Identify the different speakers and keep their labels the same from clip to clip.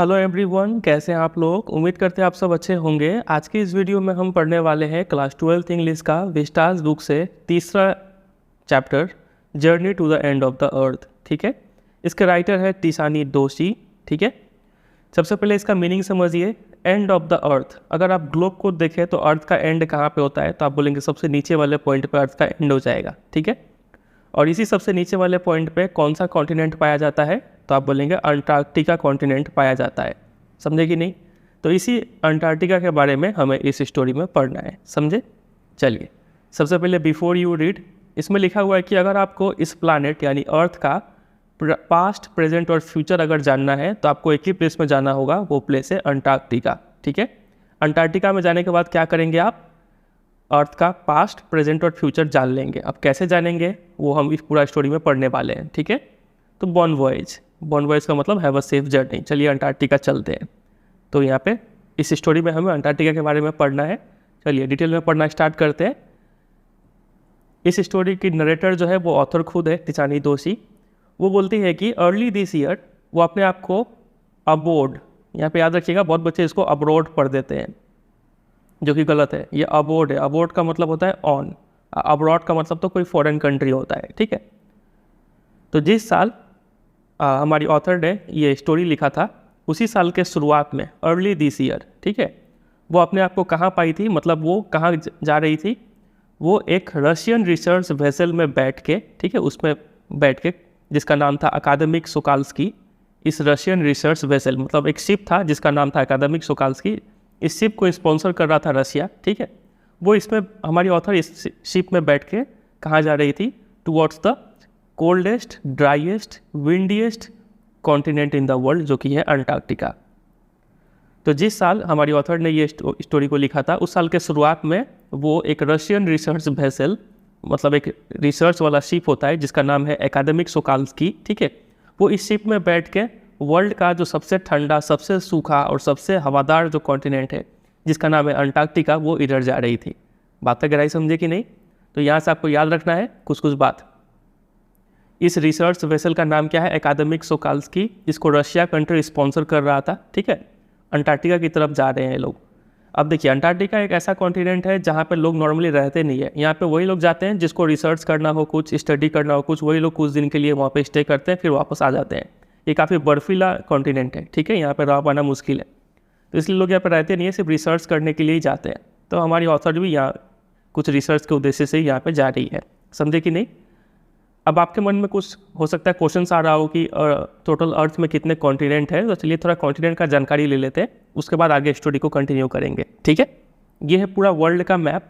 Speaker 1: Hello everyone, कैसे हैं आप लोग। उम्मीद करते हैं आप सब अच्छे होंगे। आज की इस वीडियो में हम पढ़ने वाले हैं क्लास 12 इंग्लिश का विस्टास बुक से तीसरा chapter journey to the end of the earth. ठीक है, इसके राइटर है टिसानी दोशी। ठीक है, सबसे पहले इसका मीनिंग समझिए। एंड ऑफ द अर्थ, अगर आप ग्लोब को देखें तो अर्थ का एंड कहाँ पे होता है, तो आप बोलेंगे सबसे नीचे वाले पॉइंट पे अर्थ का एंड हो जाएगा। ठीक है, और इसी सबसे नीचे वाले पॉइंट पे कौन सा कॉन्टिनेंट पाया जाता है, तो आप बोलेंगे अंटार्कटिका कॉन्टिनेंट पाया जाता है। समझे कि नहीं? तो इसी अंटार्कटिका के बारे में हमें इस स्टोरी में पढ़ना है। समझे? चलिए, सबसे पहले बिफोर यू रीड, इसमें लिखा हुआ है कि अगर आपको इस प्लानेट यानी अर्थ का पास्ट, प्रेजेंट और फ्यूचर अगर जानना है तो आपको एक ही प्लेस में जाना होगा, वो प्लेस है अंटार्कटिका। ठीक है, अंटार्कटिका में जाने के बाद क्या करेंगे आप? अर्थ का पास्ट, प्रेजेंट और फ्यूचर जान लेंगे। अब कैसे जानेंगे वो हम इस पूरा स्टोरी में पढ़ने वाले हैं। ठीक है, तो बॉन वॉयज का मतलब हैव अ सेफ जर्नी। चलिए अंटार्कटिका चलते हैं। तो यहाँ पे इस स्टोरी में हमें अंटार्कटिका के बारे में पढ़ना है। चलिए डिटेल में पढ़ना स्टार्ट करते हैं। इस स्टोरी की नरेटर जो है वो ऑथर खुद है, टिसानी दोशी। वो बोलती है कि अर्ली दिस ईयर वो अपने आप को अबोर्ड, यहाँ पे याद रखिएगा बहुत बच्चे इसको अब्रोड पढ़ देते हैं, जो कि गलत है। ये अबोर्ड है। अबोर्ड का मतलब होता है ऑन, अब्रॉड का मतलब तो कोई फॉरेन कंट्री होता है। ठीक है, तो जिस साल हमारी ऑथर ने ये स्टोरी लिखा था उसी साल के शुरुआत में, अर्ली दिस ईयर, ठीक है, वो अपने आप को कहाँ पाई थी, मतलब वो कहाँ जा रही थी? वो एक रशियन रिसर्च वेसल में बैठ के, ठीक है, उसमें बैठ के, जिसका नाम था अकादमिक सोकाल्स्की। इस रशियन रिसर्च वेसल मतलब एक शिप था जिसका नाम था अकादमिक सोकाल्स्की। इस शिप को स्पॉन्सर कर रहा था रशिया। ठीक है, वो इसमें हमारी ऑथर इस शिप में बैठ के कहाँ जा रही थी? Towards the coldest, driest, windiest continent in the world, जो कि है अंटार्कटिका। तो जिस साल हमारी ऑथर ने ये स्टोरी को लिखा था उस साल के शुरुआत में वो एक रशियन रिसर्च वेसल, मतलब एक रिसर्च वाला शिप होता है जिसका नाम है अकादमिक सोकाल्स्की। ठीक है, वो इस शिप में बैठ के वर्ल्ड का जो सबसे ठंडा, सबसे सूखा और सबसे हवादार जो कॉन्टिनेंट है जिसका नाम है अंटार्कटिका, वो इधर जा रही थी। बात गहराई समझे कि नहीं? तो यहाँ से आपको याद रखना है कुछ बात। इस रिसर्च वेसल का नाम क्या है? अकादमिक सोकाल्स्की, जिसको रशिया कंट्री स्पॉन्सर कर रहा था। ठीक है, अंटार्कटिका की तरफ जा रहे हैं लोग। अब देखिए, अंटार्कटिका एक ऐसा कॉन्टिनेंट है जहाँ पे लोग नॉर्मली रहते नहीं है। यहाँ पे वही लोग जाते हैं जिसको रिसर्च करना हो, कुछ स्टडी करना हो, कुछ वही लोग कुछ दिन के लिए वहाँ पे स्टे करते हैं, फिर वापस आ जाते हैं। ये काफ़ी बर्फीला कॉन्टिनेंट है। ठीक है, यहाँ पर रह पाना मुश्किल है, तो इसलिए लोग यहाँ पर रहते नहीं है, सिर्फ रिसर्च करने के लिए ही जाते हैं। तो हमारी ऑथर भी यहाँ कुछ रिसर्च के उद्देश्य से यहाँ पर जा रही है। समझे कि नहीं? अब आपके मन में कुछ हो सकता है क्वेश्चन आ रहा हो कि टोटल अर्थ में कितने कॉन्टिनेंट है, तो चलिए थोड़ा कॉन्टिनेंट का जानकारी ले लेते हैं, उसके बाद आगे स्टोरी को कंटिन्यू करेंगे। ठीक है, ये है पूरा वर्ल्ड का मैप।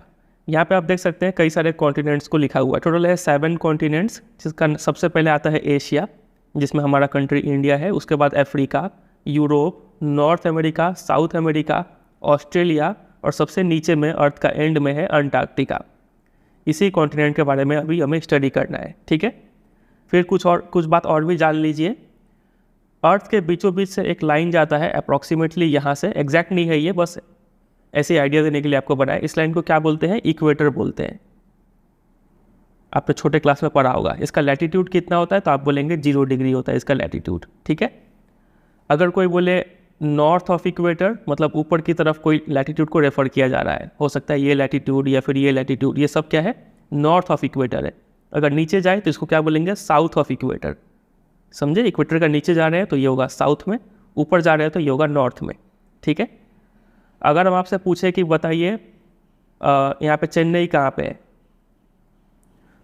Speaker 1: यहाँ पे आप देख सकते हैं कई सारे कॉन्टिनेंट्स को लिखा हुआ है। टोटल है 7 कॉन्टिनेंट्स, जिसका सबसे पहले आता है एशिया, जिसमें हमारा कंट्री इंडिया है। उसके बाद Africa, Europe, north America, south America, Australia, और सबसे नीचे में अर्थ का एंड में है अंटार्कटिका। इसी कॉन्टिनेंट के बारे में अभी हमें स्टडी करना है। ठीक है, फिर कुछ बात और भी जान लीजिए। अर्थ के बीचों बीच से एक लाइन जाता है अप्रॉक्सीमेटली यहाँ से, एग्जैक्ट नहीं है ये, बस ऐसे आइडिया देने के लिए आपको बनाया। इस लाइन को क्या बोलते हैं? इक्वेटर बोलते हैं। आपने छोटे क्लास में पढ़ा होगा। इसका लैटिट्यूड कितना होता है, तो आप बोलेंगे 0 डिग्री होता है इसका लैटिट्यूड। ठीक है, अगर कोई बोले नॉर्थ ऑफ इक्वेटर, मतलब ऊपर की तरफ कोई लैटिट्यूड को रेफर किया जा रहा है, हो सकता है ये लैटिट्यूड या फिर ये लैटिट्यूड, ये सब क्या है? नॉर्थ ऑफ इक्वेटर है। अगर नीचे जाए तो इसको क्या बोलेंगे? South of equator. समझे? इक्वेटर का नीचे जा रहे हैं तो ये होगा साउथ में, ऊपर जा रहे हैं तो ये होगा नॉर्थ में। ठीक है, अगर हम आपसे पूछे कि बताइए यहाँ पे चेन्नई कहाँ पे है,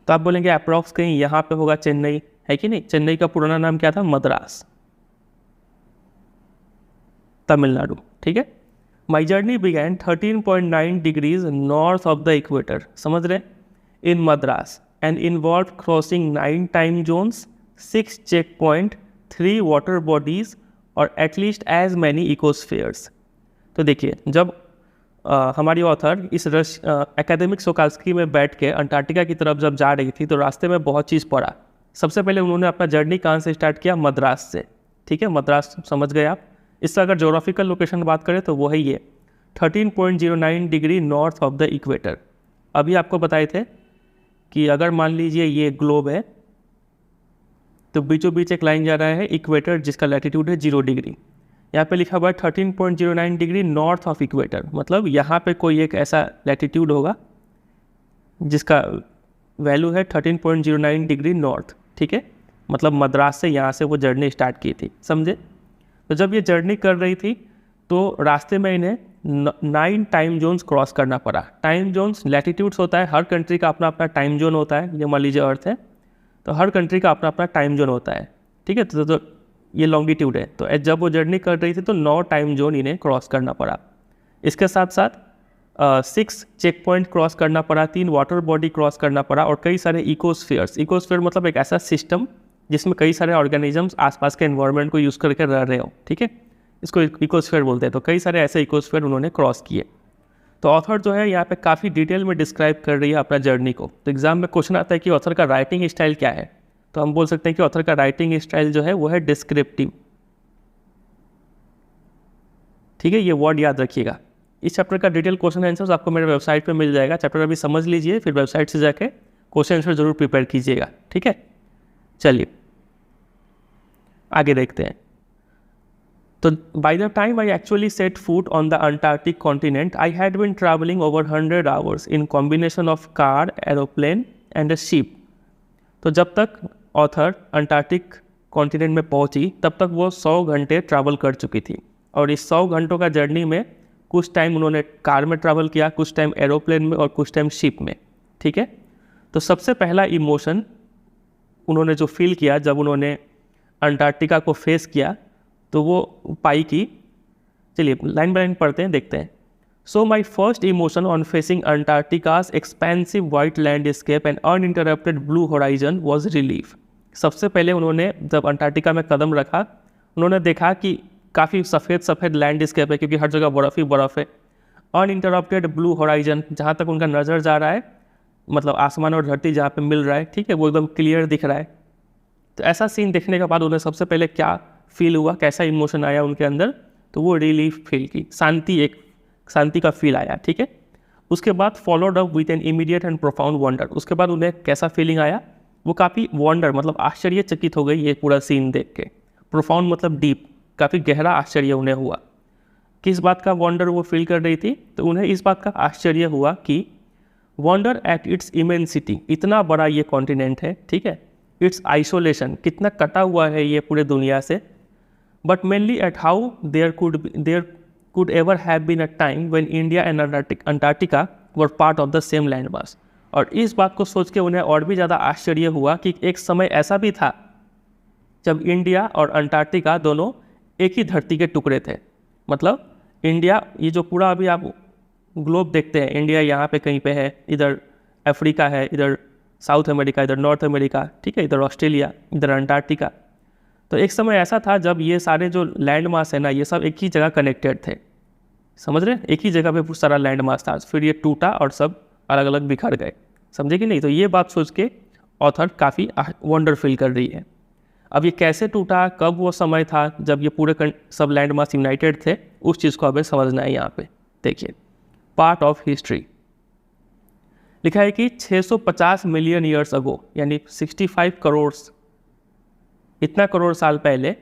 Speaker 1: तो आप बोलेंगे अप्रॉक्स कहीं यहाँ पे होगा चेन्नई, है कि नहीं? चेन्नई का पुराना नाम क्या था? मद्रास, तमिलनाडु। ठीक है, my journey began 13.9 degrees north of the equator, समझ रहे, in Madras, and involve crossing 9 time zones, 6 check point, 3 water bodies और एटलीस्ट एज मैनी इकोस्फेयर्स। तो देखिए, जब हमारी ऑथर इस अकादमिक सोकाल्स्की में बैठ के अंटार्कटिका की तरफ जब जा रही थी तो रास्ते में बहुत चीज़ पड़ा। सबसे पहले उन्होंने अपना जर्नी कहाँ से स्टार्ट किया? मद्रास से। ठीक है, मद्रास समझ गए आप। इससे अगर जोग्राफिकल लोकेशन बात करें तो वो है ये 13.09 degree north of the equator. अभी आपको बताए थे कि अगर मान लीजिए ये ग्लोब है तो बीचों बीच एक लाइन जा रहा है इक्वेटर, जिसका लैटिट्यूड है 0 डिग्री। यहाँ पे लिखा हुआ है 13.09 डिग्री नॉर्थ ऑफ इक्वेटर, मतलब यहाँ पे कोई एक ऐसा लैटिट्यूड होगा जिसका वैल्यू है 13.09 डिग्री नॉर्थ, ठीक है, मतलब मद्रास से यहाँ से वो जर्नी स्टार्ट की थी, समझे। तो जब ये जर्नी कर रही थी तो रास्ते में इन्हें 9 टाइम जोन्स क्रॉस करना पड़ा। टाइम जोन्स लैटिट्यूड्स होता है, हर कंट्री का अपना अपना टाइम जोन होता है। ये मान लीजिए अर्थ है, तो हर कंट्री का अपना अपना टाइम जोन होता है, ठीक है। तो ये लॉन्गिट्यूड है। तो जब वो जर्नी कर रही थी तो 9 टाइम जोन इन्हें क्रॉस करना पड़ा। इसके साथ साथ 6 चेक पॉइंट क्रॉस करना पड़ा, 3 वाटर बॉडी क्रॉस करना पड़ा और कई सारे इकोस्फीयर्स। इकोस्फीयर मतलब एक ऐसा सिस्टम जिसमें कई सारे ऑर्गेनिजम्स आसपास के एनवायरनमेंट को यूज़ करके रह रहे हो, ठीक है, इसको इकोस्फीयर बोलते हैं। तो कई सारे ऐसे इकोस्फीयर उन्होंने क्रॉस किए। तो ऑथर जो है यहाँ पे काफ़ी डिटेल में डिस्क्राइब कर रही है अपना जर्नी को। तो एग्जाम में क्वेश्चन आता है कि ऑथर का राइटिंग स्टाइल क्या है, तो हम बोल सकते हैं कि ऑथर का राइटिंग स्टाइल जो है वो है डिस्क्रिप्टिव, ठीक है, ये वर्ड याद रखिएगा। इस चैप्टर का डिटेल क्वेश्चन आंसर्स आपको मेरे वेबसाइट पे मिल जाएगा। चैप्टर अभी समझ लीजिए, फिर वेबसाइट से जाके क्वेश्चन आंसर जरूर प्रिपेयर कीजिएगा, ठीक है। चलिए आगे देखते हैं। तो by the time I actually set foot on the Antarctic continent I had been travelling over 100 hours in combination of car, aeroplane and a ship. तो जब तक ऑथर अंटार्कटिक कॉन्टिनेंट में पहुंची तब तक वो 100 घंटे ट्रैवल कर चुकी थी। और इस 100 घंटों का जर्नी में कुछ टाइम उन्होंने कार में ट्रैवल किया, कुछ टाइम एरोप्लेन में और कुछ टाइम शिप में, ठीक है। तो सबसे पहला इमोशन उन्होंने जो फील किया जब उन्होंने अंटार्कटिका को फेस किया तो वो पाई कि, चलिए लाइन बाय लाइन पढ़ते हैं, देखते हैं। So my first emotion on facing Antarctica's expensive white landscape and uninterrupted blue horizon was relief. सबसे पहले उन्होंने जब अंटार्कटिका में कदम रखा उन्होंने देखा कि काफ़ी सफ़ेद सफ़ेद लैंडस्केप है, क्योंकि हर जगह बर्फ़ ही बर्फ़ है। अनइंटरप्टेड ब्लू होराइजन, जहाँ तक उनका नज़र जा रहा है, मतलब आसमान और धरती जहाँ पे मिल रहा है, ठीक है, वो एकदम क्लियर दिख रहा है। तो ऐसा सीन देखने के बाद उन्हें सबसे पहले क्या फील हुआ, कैसा इमोशन आया उनके अंदर, तो वो रिलीफ फील की, शांति, एक शांति का फील आया, ठीक है। उसके बाद followed up with an immediate and profound wonder. उसके बाद उन्हें कैसा फीलिंग आया, वो काफ़ी वंडर मतलब आश्चर्यचकित हो गई ये पूरा सीन देख के। प्रोफाउंड मतलब डीप, काफ़ी गहरा आश्चर्य उन्हें हुआ। किस बात का वंडर वो फील कर रही थी, तो उन्हें इस बात का आश्चर्य हुआ कि वंडर एट इट्स इमेंसिटी, इतना बड़ा ये कॉन्टिनेंट है, ठीक है, इट्स आइसोलेशन, कितना कटा हुआ है ये पूरे दुनिया से, but mainly at how there could ever have been a time when India and Antarctica were part of the same land mass. और इस बात को सोच के उन्हें और भी ज़्यादा आश्चर्य हुआ कि एक समय ऐसा भी था जब इंडिया और अंटार्कटिका दोनों एक ही धरती के टुकड़े थे। मतलब इंडिया, ये जो पूरा अभी आप ग्लोब देखते हैं, इंडिया यहाँ पे कहीं पे है, इधर अफ्रीका है, इधर साउथ अमेरिका, इधर नॉर्थ अमेरिका, ठीक है, इधर ऑस्ट्रेलिया, इधर अंटार्कटिका। तो एक समय ऐसा था जब ये सारे जो लैंड मास है ना, ये सब एक ही जगह कनेक्टेड थे, समझ रहे हैं, एक ही जगह पे सारा लैंड मास था। फिर ये टूटा और सब अलग अलग बिखर गए, समझे कि नहीं। तो ये बात सोच के ऑथर काफ़ी वंडर फील कर रही है। अब ये कैसे टूटा, कब वो समय था जब ये पूरे सब लैंड मास यूनाइटेड थे, उस चीज़ को हमें समझना है। यहाँ पे देखिए, पार्ट ऑफ हिस्ट्री लिखा है कि 650 मिलियन ईयर्स अगो, यानी 65 करोड़, इतना करोड़ साल पहले,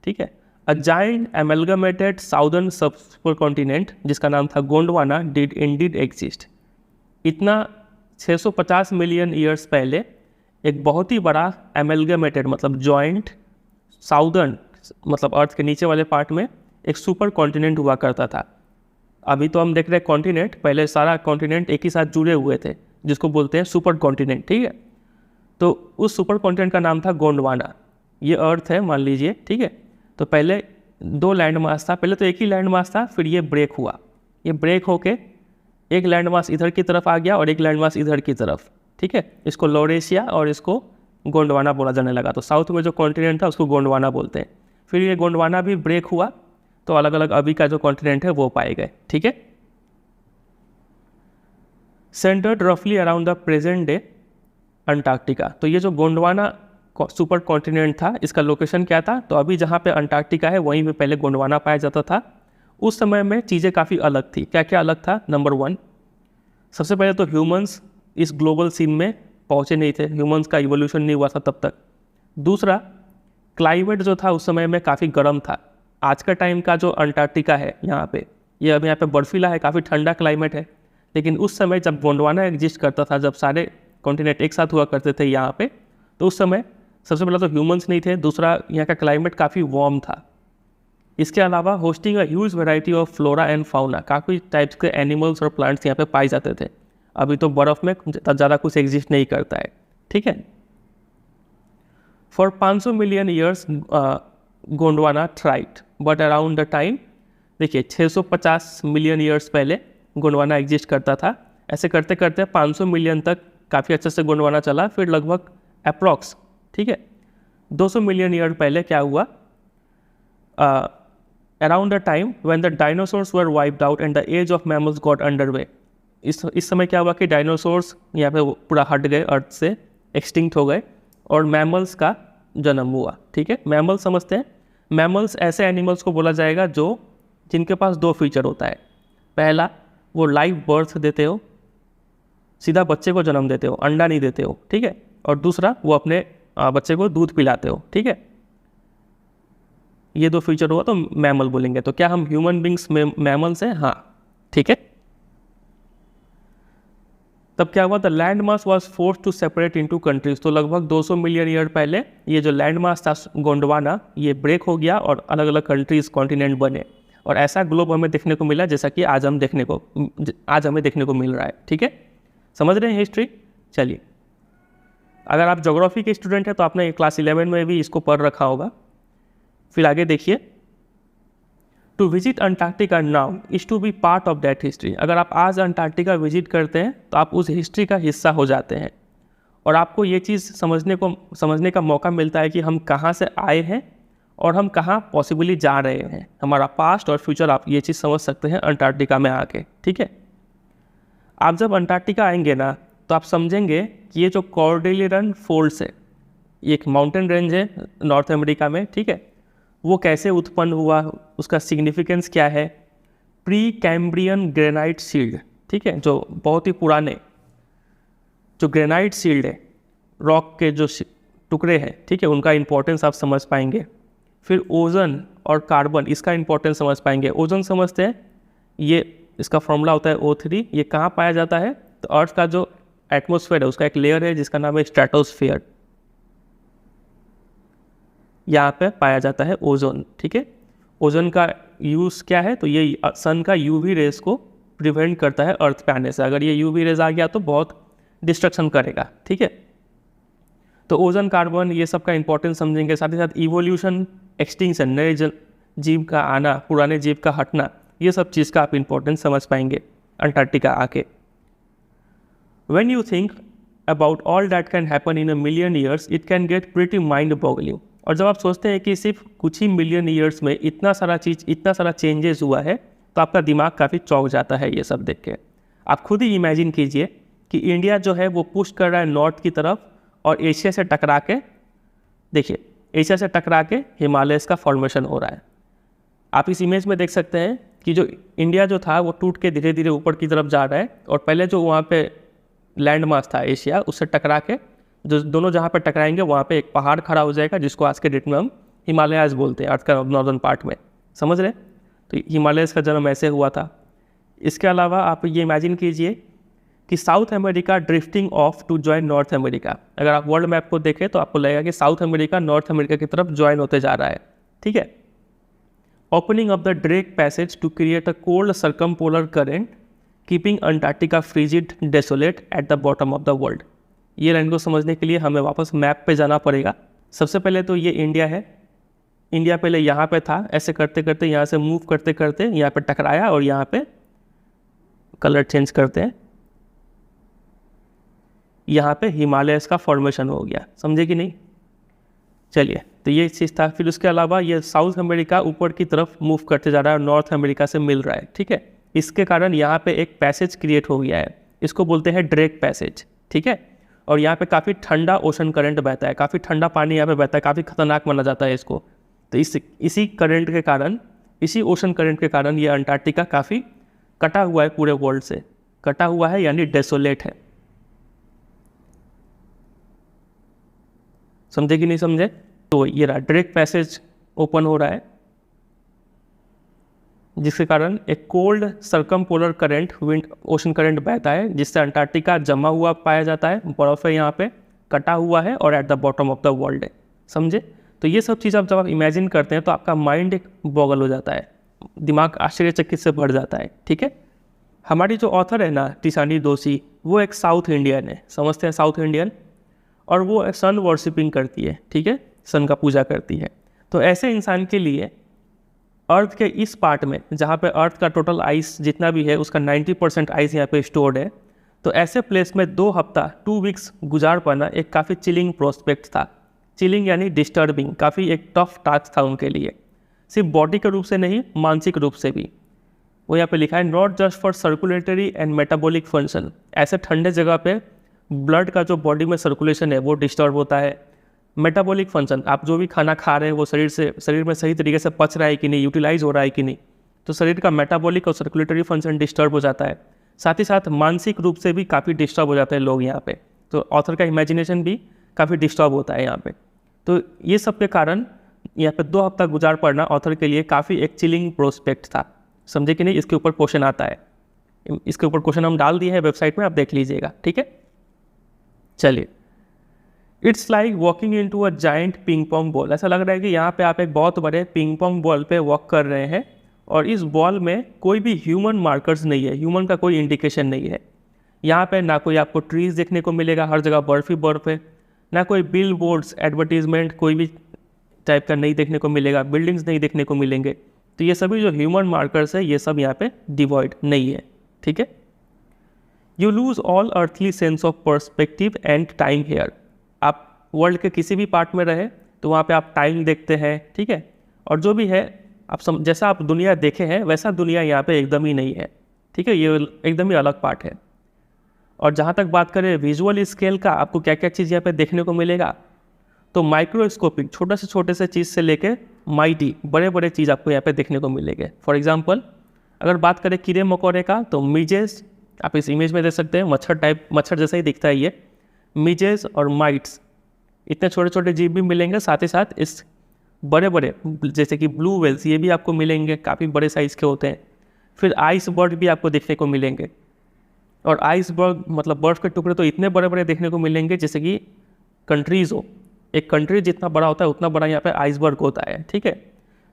Speaker 1: ठीक है, अ जाइंट एमलगमेटेड साउदर्न सब कॉन्टिनेंट जिसका नाम था गोंडवाना डिड इंडीड एग्जिस्ट। इतना 650 मिलियन ईयर्स पहले एक बहुत ही बड़ा एमलगमेटेड मतलब जॉइंट साउदर्न मतलब अर्थ के नीचे वाले पार्ट में एक सुपर कॉन्टिनेंट हुआ करता था। अभी तो हम देख रहे हैं कॉन्टिनेंट, पहले सारा कॉन्टिनेंट एक ही साथ जुड़े हुए थे जिसको बोलते हैं सुपर कॉन्टिनेंट, ठीक है। तो उस सुपर कॉन्टिनेंट का नाम था गोंडवाना। ये अर्थ है मान लीजिए, ठीक है। तो पहले 2 लैंड मास था, पहले तो एक ही लैंड मास था, फिर ये ब्रेक हुआ, ये ब्रेक होके एक लैंड मास इधर की तरफ आ गया और एक लैंड मास इधर की तरफ, ठीक है। इसको लॉरेशिया और इसको गोंडवाना बोला जाने लगा। तो साउथ में जो कॉन्टिनेंट था उसको गोंडवाना बोलते हैं। फिर ये गोंडवाना भी ब्रेक हुआ तो अलग अलग अभी का जो कॉन्टिनेंट है वो पाए गए, ठीक है। सेंटर्ड रफली around the present day Antarctica. तो ये जो गोंडवाना सुपर कॉन्टिनेंट था, इसका लोकेशन क्या था, तो अभी जहाँ पे अंटार्कटिका है वहीं पे पहले गोंडवाना पाया जाता था। उस समय में चीज़ें काफ़ी अलग थी। क्या क्या अलग था? नंबर 1, सबसे पहले तो ह्यूमंस इस ग्लोबल सीन में पहुँचे नहीं थे, ह्यूमंस का इवोल्यूशन नहीं हुआ था तब तक। दूसरा, क्लाइमेट जो था उस समय में काफ़ी गर्म था, आज का टाइम का जो अंटार्कटिका है यहाँ पे, ये अब यहाँ पे बर्फीला है, काफ़ी ठंडा क्लाइमेट है। लेकिन उस समय जब गोंडवाना एग्जिस्ट करता था, जब सारे कॉन्टिनेंट एक साथ हुआ करते थे यहाँ पे, तो उस समय सबसे पहला तो ह्यूमंस नहीं थे, दूसरा यहाँ का क्लाइमेट काफ़ी वार्म था। इसके अलावा hosting a huge variety of flora and fauna, काफ़ी टाइप्स के एनिमल्स और प्लांट्स यहाँ पे पाए जाते थे। अभी तो बर्फ़ में ज़्यादा कुछ एग्जिस्ट नहीं करता है, ठीक है। For 500 million years Gondwana thrived, but around the time, देखिए 650 मिलियन ईयर्स पहले गोंडवाना एग्जिस्ट करता था। ऐसे करते करते 500 मिलियन तक काफ़ी अच्छे से गोंडवाना चला। फिर लगभग अप्रॉक्स, ठीक है, 200 मिलियन ईयर पहले क्या हुआ, around the time when the dinosaurs were wiped out and the age of mammals got underway. इस समय क्या हुआ कि डायनासोर्स यहाँ पे पूरा हट गए, अर्थ से एक्सटिंक्ट हो गए और मैमल्स का जन्म हुआ, ठीक है। मैमल्स समझते हैं, मैमल्स ऐसे एनिमल्स को बोला जाएगा जो जिनके पास दो फीचर होता है। पहला, वो लाइव बर्थ देते हो, सीधा बच्चे को जन्म देते हो, अंडा नहीं देते हो, ठीक है। और दूसरा, वो अपने बच्चे को दूध पिलाते हो, ठीक है। ये दो फीचर हुआ तो मैमल बोलेंगे। तो क्या हम ह्यूमन बींग्स मैमल्स हैं? हाँ, ठीक है। तब क्या हुआ, the land mass was forced to separate into countries. तो लगभग 200 मिलियन ईयर पहले ये जो लैंड मास था गोंडवाना, ये ब्रेक हो गया और अलग अलग कंट्रीज, कॉन्टिनेंट बने। और ऐसा ग्लोब हमें देखने को मिला जैसा कि आज हमें देखने को मिल रहा है, ठीक है। समझ रहे हैं हिस्ट्री? चलिए, अगर आप ज्योग्राफी के स्टूडेंट हैं तो आपने क्लास 11 में भी इसको पढ़ रखा होगा। फिर आगे देखिए, to visit Antarctica now is to be part of that history. अगर आप आज अंटार्कटिका विजिट करते हैं तो आप उस हिस्ट्री का हिस्सा हो जाते हैं और आपको ये चीज़ समझने का मौका मिलता है कि हम कहाँ से आए हैं और हम कहाँ पॉसिबली जा रहे हैं। हमारा पास्ट और फ्यूचर, आप ये चीज़ समझ सकते हैं अंटार्कटिका में आके, ठीक है। आप जब अंटार्कटिका आएंगे ना तो आप समझेंगे कि ये जो कॉर्डेलियन फोल्ड्स है, ये एक माउंटेन रेंज है नॉर्थ अमेरिका में, ठीक है, वो कैसे उत्पन्न हुआ, उसका सिग्निफिकेंस क्या है। प्री कैम्ब्रियन ग्रेनाइट शील्ड, ठीक है, जो बहुत ही पुराने जो ग्रेनाइट शील्ड है, रॉक के जो टुकड़े हैं, ठीक है, उनका इंपॉर्टेंस आप समझ पाएंगे। फिर ओजन और कार्बन, इसका इंपॉर्टेंस समझ पाएंगे। ओजन समझते हैं, ये इसका फॉर्मूला होता है O3। ये कहाँ पाया जाता है? तो अर्थ का जो एटमॉस्फेयर है उसका एक लेयर है जिसका नाम है स्ट्रेटोस्फीयर, यहाँ पे पाया जाता है ओजोन, ठीक है। ओजोन का यूज़ क्या है? तो ये सन का यूवी रेज को प्रिवेंट करता है अर्थ पे आने से। अगर ये यूवी रेज आ गया तो बहुत डिस्ट्रक्शन करेगा, ठीक है। तो ओजन, कार्बन, ये सब का इंपॉर्टेंस समझेंगे। साथ ही साथ इवोल्यूशन, एक्सटिंक्शन, नए जीव का आना, पुराने जीव का हटना, ये सब चीज़ का आप इंपॉर्टेंस समझ पाएंगे अंटार्कटिका आके। When you think about all that can happen in a million years, it can get pretty mind-boggling. और जब आप सोचते हैं कि सिर्फ कुछ ही मिलियन ईयर्स में इतना सारा चेंजेस हुआ है, तो आपका दिमाग काफ़ी चौंक जाता है ये सब देख के। आप खुद ही इमेजिन कीजिए कि इंडिया जो है वो पुश कर रहा है नॉर्थ की तरफ और एशिया से टकरा के, देखिए, एशिया से टकरा के हिमालयस का फॉर्मेशन हो रहा है। आप इस इमेज में देख सकते हैं कि जो इंडिया जो था वो टूट के धीरे धीरे ऊपर की तरफ जा रहा है और पहले जो वहाँ पे लैंड मास था एशिया, उससे टकरा के जो दोनों जहाँ पे टकराएंगे वहाँ पे एक पहाड़ खड़ा हो जाएगा जिसको आज के डेट में हम हिमालयाज बोलते हैं, अर्थ का नॉर्दर्न पार्ट में। समझ रहे? तो हिमालयस का जन्म ऐसे हुआ था। इसके अलावा आप ये इमेजिन कीजिए कि South America drifting off to join North America. अगर आप वर्ल्ड मैप को देखें तो आपको लगेगा कि साउथ अमेरिका नॉर्थ अमेरिका की तरफ ज्वाइन होते जा रहा है, ठीक है। Opening of the Drake passage to create a cold circumpolar current keeping Antarctica frigid desolate at the bottom of the world. ये लाइन को समझने के लिए हमें वापस मैप पे जाना पड़ेगा। सबसे पहले तो ये इंडिया है, इंडिया पहले यहाँ पे था, ऐसे करते करते यहाँ से मूव करते करते यहाँ पे टकराया और यहाँ पे कलर चेंज करते हैं, यहाँ पे हिमालयस का फॉर्मेशन हो गया। समझे कि नहीं? चलिए, तो ये चीज़ था। फिर उसके अलावा ये साउथ अमेरिका ऊपर की तरफ मूव करते जा रहा है और नॉर्थ अमेरिका से मिल रहा है, ठीक है। इसके कारण यहाँ पे एक पैसेज क्रिएट हो गया है, इसको बोलते हैं ड्रेक पैसेज, ठीक है। और यहाँ पे काफ़ी ठंडा ओशन करंट बहता है, काफ़ी ठंडा पानी यहाँ पे बहता है, काफ़ी खतरनाक माना जाता है इसको। तो इसी करंट के कारण, इसी ओशन करंट के कारण ये अंटार्कटिका काफ़ी कटा हुआ है, पूरे वर्ल्ड से कटा हुआ है, यानी डेसोलेट है। समझे कि नहीं समझे? तो ये रहा ड्रेक पैसेज ओपन हो रहा है जिसके कारण एक cold circum polar current wind ocean current बहता है, जिससे अंटार्कटिका जमा हुआ पाया जाता है, बर्फ़ है यहाँ पे कटा हुआ है और eight the bottom of the world है। समझे? तो ये सब चीज़ आप जब आप इमेजिन करते हैं तो आपका माइंड एक बॉगल हो जाता है, दिमाग आश्चर्यचकित से भर जाता है। ठीक है, हमारी जो ऑथर है ना टिशानी दोषी, वो एक साउथ इंडियन है, समझते हैं साउथ इंडियन, और वो सन वर्शिपिंग करती है। ठीक है, सन का पूजा करती है। तो ऐसे इंसान के लिए अर्थ के इस पार्ट में जहाँ पे अर्थ का टोटल आइस जितना भी है उसका 90% आइस यहाँ पे स्टोर्ड है, तो ऐसे प्लेस में 2 हफ्ता 2 वीक्स गुजार पाना एक काफ़ी चिलिंग प्रोस्पेक्ट था। चिलिंग यानी डिस्टर्बिंग, काफ़ी एक टफ टास्क था उनके लिए, सिर्फ बॉडी के रूप से नहीं, मानसिक रूप से भी। वो यहाँ पे लिखा है not just for circulatory and metabolic function. ऐसे ठंडे जगह पे ब्लड का जो बॉडी में सर्कुलेशन है वो डिस्टर्ब होता है। मेटाबॉलिक फंक्शन, आप जो भी खाना खा रहे हैं वो शरीर में सही तरीके से पच रहा है कि नहीं, यूटिलाइज हो रहा है कि नहीं, तो शरीर का मेटाबॉलिक और सर्कुलेटरी फंक्शन डिस्टर्ब हो जाता है। साथ ही साथ मानसिक रूप से भी काफ़ी डिस्टर्ब हो जाते हैं लोग यहाँ पे, तो ऑथर का इमेजिनेशन भी काफ़ी डिस्टर्ब होता है यहाँ पे। तो ये सब के कारण यहाँ पे 2 हफ्ता गुजार पड़ना ऑथर के लिए काफ़ी एक चिलिंग प्रोस्पेक्ट था। समझे कि नहीं? इसके ऊपर क्वेश्चन आता है, इसके ऊपर क्वेश्चन हम डाल दिए हैं वेबसाइट में, आप देख लीजिएगा। ठीक है, चलिए। It's like walking into a giant ping pong ball. ऐसा लग रहा है कि यहाँ पे आप एक बहुत बड़े पिंग पोंग बॉल पे वॉक कर रहे हैं और इस बॉल में कोई भी ह्यूमन मार्कर्स नहीं है, ह्यूमन का कोई इंडिकेशन नहीं है। यहाँ पे ना कोई आपको ट्रीज देखने को मिलेगा, हर जगह बर्फ ही बर्फ है, ना कोई बिल बोर्ड्स एडवर्टीजमेंट कोई भी टाइप का नहीं देखने को मिलेगा, बिल्डिंग्स नहीं देखने को मिलेंगे। तो ये सभी जो ह्यूमन मार्कर्स है ये सब यहाँ पे डिवॉइड नहीं है। ठीक है, you lose all earthly sense of perspective and time here. आप वर्ल्ड के किसी भी पार्ट में रहे तो वहाँ पे आप टाइम देखते हैं। ठीक है, और जो भी है आप जैसा आप दुनिया देखे हैं वैसा दुनिया यहाँ पे एकदम ही नहीं है। ठीक है, ये एकदम ही अलग पार्ट है। और जहाँ तक बात करें विजुअल स्केल का, आपको क्या क्या चीज़ यहाँ पे देखने को मिलेगा, तो माइक्रोस्कोपिक छोटे से चीज़ से लेके माइटी बड़े बड़े चीज़ आपको यहाँ पे देखने को मिलेंगे। फॉर एग्जांपल अगर बात करें कीड़े मकोड़े का, तो मिजेस आप इस इमेज में देख सकते हैं, मच्छर जैसा ही दिखता है ये। मिजेस और माइट्स इतने छोटे छोटे जीव भी मिलेंगे, साथ ही साथ इस बड़े बड़े जैसे कि ब्लू व्हेल्स ये भी आपको मिलेंगे, काफ़ी बड़े साइज़ के होते हैं। फिर आइसबर्ग भी आपको देखने को मिलेंगे, और आइसबर्ग मतलब बर्फ़ के टुकड़े तो इतने बड़े बड़े देखने को मिलेंगे जैसे कि कंट्रीज़ हो। एक कंट्री जितना बड़ा होता है उतना बड़ा यहाँ पे आइसबर्ग होता है। ठीक है,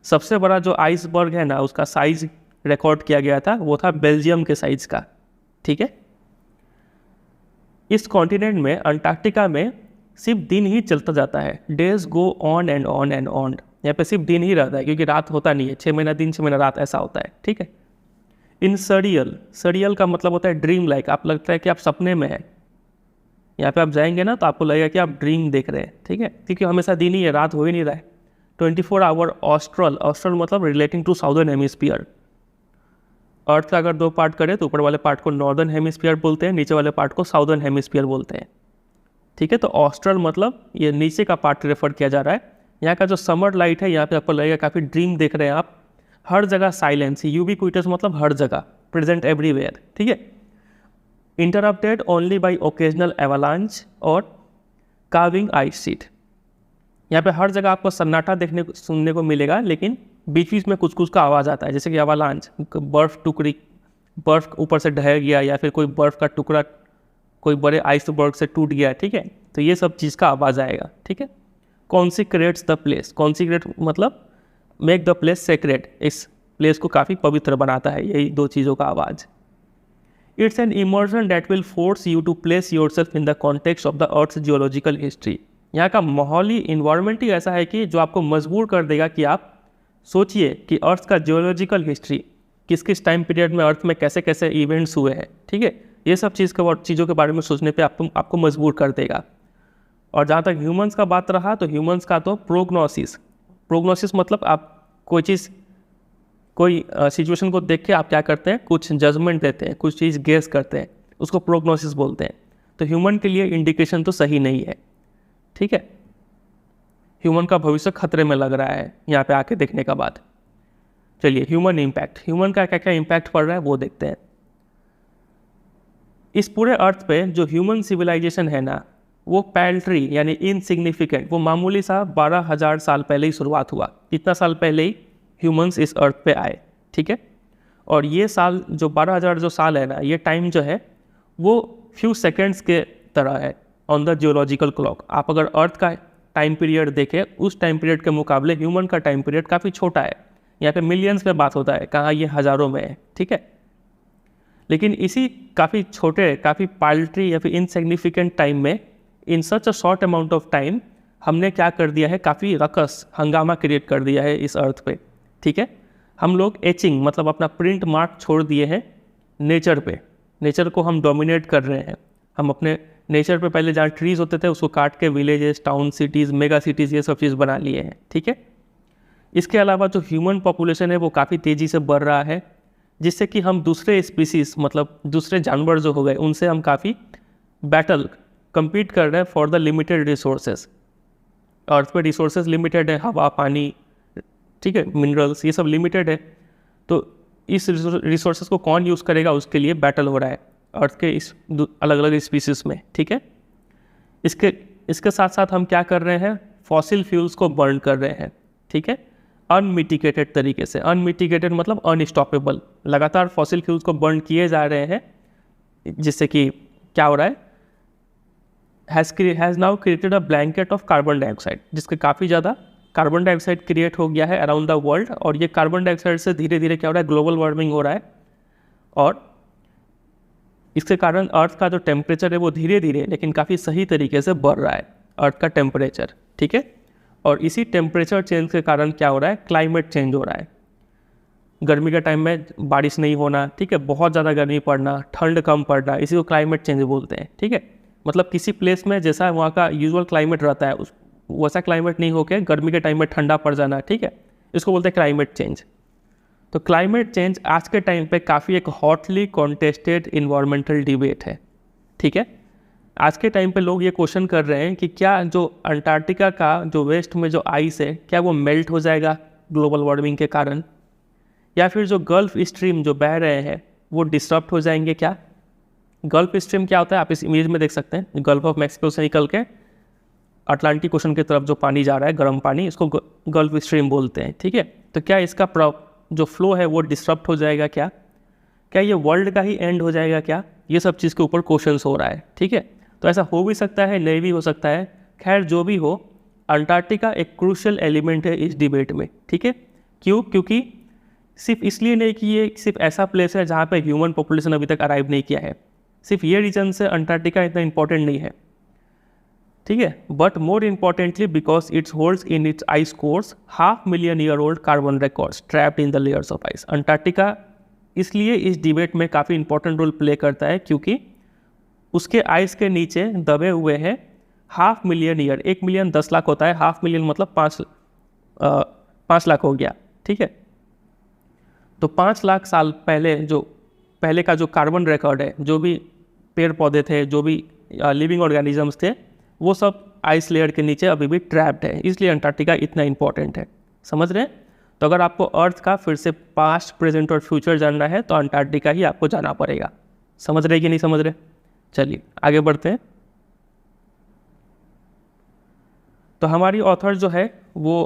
Speaker 1: सबसे बड़ा जो आइसबर्ग है ना उसका साइज़ रिकॉर्ड किया गया था, वो था बेल्जियम के साइज़ का। ठीक है, इस कॉन्टिनेंट में अंटार्कटिका में सिर्फ दिन ही चलता जाता है, days go on and on and on. यहाँ पे सिर्फ दिन ही रहता है क्योंकि रात होता नहीं है, 6 महीना दिन 6 महीना रात ऐसा होता है। ठीक है, इन सरियल का मतलब होता है ड्रीम लाइक, आप लगता है कि आप सपने में हैं। यहाँ पे आप जाएंगे ना तो आपको लगेगा कि आप ड्रीम देख रहे हैं। ठीक है, क्योंकि हमेशा दिन ही है, रात हो ही नहीं रहा है। 24 आवर ऑस्ट्रल मतलब रिलेटिंग टू साउदर्न हेमिस्फीयर। अर्थ का अगर 2 पार्ट करें तो ऊपर वाले पार्ट को नॉर्दर्न हेमिस्फीयर बोलते हैं, नीचे वाले पार्ट को साउदर्न हेमिस्फीयर बोलते हैं। ठीक है, तो ऑस्ट्रल मतलब ये नीचे का पार्ट रेफर किया जा रहा है। यहाँ का जो समर लाइट है यहाँ पे आपको लगेगा काफ़ी ड्रीम देख रहे हैं आप। हर जगह साइलेंस, यूबिक्विटस मतलब हर जगह, प्रेजेंट एवरीवेयर। ठीक है, interrupted only by occasional avalanche और काविंग आइस शीट। यहाँ पे हर जगह आपको सन्नाटा सुनने को मिलेगा, लेकिन बीच बीच में कुछ कुछ का आवाज़ आता है, जैसे कि एवलांच, बर्फ़ ऊपर से ढह गया या फिर कोई बर्फ़ का टुकड़ा कोई बड़े आइसबर्ग से टूट गया। ठीक है, तो ये सब चीज़ का आवाज़ आएगा। ठीक है, कॉन्सिक्रेट्स द प्लेस, कॉन्सिक्रेट मतलब मेक द प्लेस सेक्रेट, इस प्लेस को काफ़ी पवित्र बनाता है, यही 2 चीज़ों का आवाज़। It's an immersion that will force you to place yourself in the context of the earth's geological history. यहाँ का माहौली इन्वायरमेंट ही ऐसा है कि जो आपको मजबूर कर देगा कि आप सोचिए कि अर्थ का जियोलॉजिकल हिस्ट्री, किस किस टाइम पीरियड में अर्थ में कैसे कैसे इवेंट्स हुए हैं। ठीक है, ये सब चीज़ों के बारे में सोचने पे आपको मजबूर कर देगा। और जहाँ तक ह्यूमंस का बात रहा, तो ह्यूमंस का तो प्रोग्नोसिस मतलब आप कोई सिचुएशन को देख के आप क्या करते हैं, कुछ जजमेंट देते हैं, कुछ चीज़ गेस करते हैं, उसको प्रोग्नोसिस बोलते हैं। तो ह्यूमन के लिए इंडिकेशन तो सही नहीं है। ठीक है, ह्यूमन का भविष्य खतरे में लग रहा है यहाँ पे आके देखने का बाद। चलिए, ह्यूमन इम्पैक्ट, ह्यूमन का क्या क्या इम्पैक्ट पड़ रहा है वो देखते हैं। इस पूरे अर्थ पे जो ह्यूमन सिविलाइजेशन है ना, वो पैल्ट्री यानी इनसिग्निफिकेंट, वो मामूली सा 12,000 साल पहले ही शुरुआत हुआ। इतना साल पहले ही ह्यूमंस इस अर्थ पे आए। ठीक है, और ये साल जो 12,000 जो साल है ना, ये टाइम जो है वो फ्यू सेकेंड्स के तरह है ऑन द जियोलॉजिकल क्लॉक। आप अगर अर्थ का टाइम पीरियड देखें, उस टाइम पीरियड के मुकाबले ह्यूमन का टाइम पीरियड काफ़ी छोटा है। यहाँ पे मिलियंस में बात होता है, कहाँ ये हज़ारों में है, ठीक है। लेकिन इसी काफ़ी छोटे, काफ़ी पाल्ट्री या फिर इनसिग्निफिकेंट टाइम में, in such a short amount of time, हमने क्या कर दिया है, काफ़ी रकस हंगामा क्रिएट कर दिया है इस अर्थ पे, ठीक है। हम लोग एचिंग मतलब अपना प्रिंट मार्क छोड़ दिए हैं नेचर पे। नेचर को हम डोमिनेट कर रहे हैं। हम अपने नेचर पे पहले जहाँ ट्रीज़ होते थे उसको काट के villages, town, cities, mega cities, ये सब चीज़ बना लिए हैं, ठीक है। इसके अलावा जो ह्यूमन पॉपुलेशन है वो काफ़ी तेज़ी से बढ़ रहा है, जिससे कि हम दूसरे स्पीसीज़ मतलब दूसरे जानवर जो हो गए उनसे हम काफ़ी बैटल compete कर रहे हैं फॉर द लिमिटेड रिसोर्सेज। अर्थ पे रिसोर्सेज लिमिटेड है, हवा, पानी, ठीक है, मिनरल्स, ये सब लिमिटेड है। तो इस रिसोर्सेज को कौन यूज़ करेगा, उसके लिए बैटल हो रहा है अर्थ के इस अलग अलग स्पीसीज में, ठीक है। इसके साथ साथ हम क्या कर रहे हैं, फॉसिल फ्यूल्स को बर्न कर रहे हैं, ठीक है, अनमिटिगेटेड तरीके से। अनमिटिगेटेड मतलब अनस्टॉपेबल, लगातार फॉसिल फ्यूल्स को बर्न किए जा रहे हैं, जिससे कि क्या हो रहा है, has now created a blanket of carbon dioxide, जिसके काफ़ी ज़्यादा कार्बन डाइऑक्साइड क्रिएट हो गया है अराउंड द वर्ल्ड। और ये कार्बन डाइऑक्साइड से धीरे धीरे क्या हो रहा है, ग्लोबल वार्मिंग हो रहा है। और इसके कारण अर्थ का जो टेम्परेचर है वो धीरे धीरे लेकिन काफ़ी सही तरीके से बढ़ रहा है, अर्थ का टेम्परेचर, ठीक है। और इसी टेम्परेचर चेंज के कारण क्या हो रहा है, क्लाइमेट चेंज हो रहा है। गर्मी के टाइम में बारिश नहीं होना, ठीक है, बहुत ज़्यादा गर्मी पड़ना, ठंड कम पड़ना, इसी को क्लाइमेट चेंज बोलते हैं, ठीक है। मतलब किसी प्लेस में जैसा वहाँ का यूजुअल क्लाइमेट रहता है उस वैसा क्लाइमेट नहीं होकर गर्मी के टाइम में ठंडा पड़ जाना, ठीक है, इसको बोलते हैं क्लाइमेट चेंज। तो क्लाइमेट चेंज आज के टाइम पे काफ़ी एक हॉटली कॉन्टेस्टेड इन्वायरमेंटल डिबेट है, ठीक है। आज के टाइम पे लोग ये क्वेश्चन कर रहे हैं कि क्या जो अंटार्कटिका का जो वेस्ट में जो आइस है, क्या वो मेल्ट हो जाएगा ग्लोबल वार्मिंग के कारण, या फिर जो गल्फ स्ट्रीम जो बह रहे हैं वो डिस्टर्ब हो जाएंगे। क्या गल्फ स्ट्रीम क्या होता है, आप इस इमेज में देख सकते हैं। गल्फ ऑफ मैक्सिको से निकल के अटलांटिक ओशन की तरफ जो पानी जा रहा है, गर्म पानी, इसको गल्फ स्ट्रीम बोलते हैं, ठीक है। तो क्या इसका जो फ्लो है वो डिस्टर्ब हो जाएगा, क्या ये वर्ल्ड का ही एंड हो जाएगा, क्या ये सब चीज़ के ऊपर क्वेश्चंस हो रहा है, ठीक है। तो ऐसा हो भी सकता है, नहीं भी हो सकता है। खैर जो भी हो, अंटार्कटिका एक क्रूशियल एलिमेंट है इस डिबेट में, ठीक है। क्यों? क्योंकि सिर्फ इसलिए नहीं कि ये सिर्फ ऐसा प्लेस है जहाँ पे ह्यूमन पॉपुलेशन अभी तक अराइव नहीं किया है, सिर्फ ये रीजन से अंटार्कटिका इतना इंपॉर्टेंट नहीं है, ठीक है। But more importantly because it's holds in its ice course 500,000 year old carbon records trapped in the layers of ice. Antarctica इसलिए इस डिबेट में काफ़ी इंपॉर्टेंट रोल प्ले करता है क्योंकि उसके आइस के नीचे दबे हुए हैं 500,000 ईयर। 1 मिलियन 10 लाख होता है, 500,000 मतलब 5 लाख हो गया, ठीक है। तो 5 लाख साल पहले का जो कार्बन रिकॉर्ड है, जो भी पेड़ पौधे थे, जो भी लिविंग ऑर्गेनिजम्स थे, वो सब आइस लेयर के नीचे अभी भी ट्रैप्ड है। इसलिए अंटार्कटिका इतना इंपॉर्टेंट है, समझ रहे हैं। तो अगर आपको अर्थ का फिर से पास्ट, प्रेजेंट और फ्यूचर जानना है तो अंटार्कटिका ही आपको जाना पड़ेगा। समझ रहे कि नहीं समझ रहे? चलिए आगे बढ़ते हैं। तो हमारी ऑथर जो है वो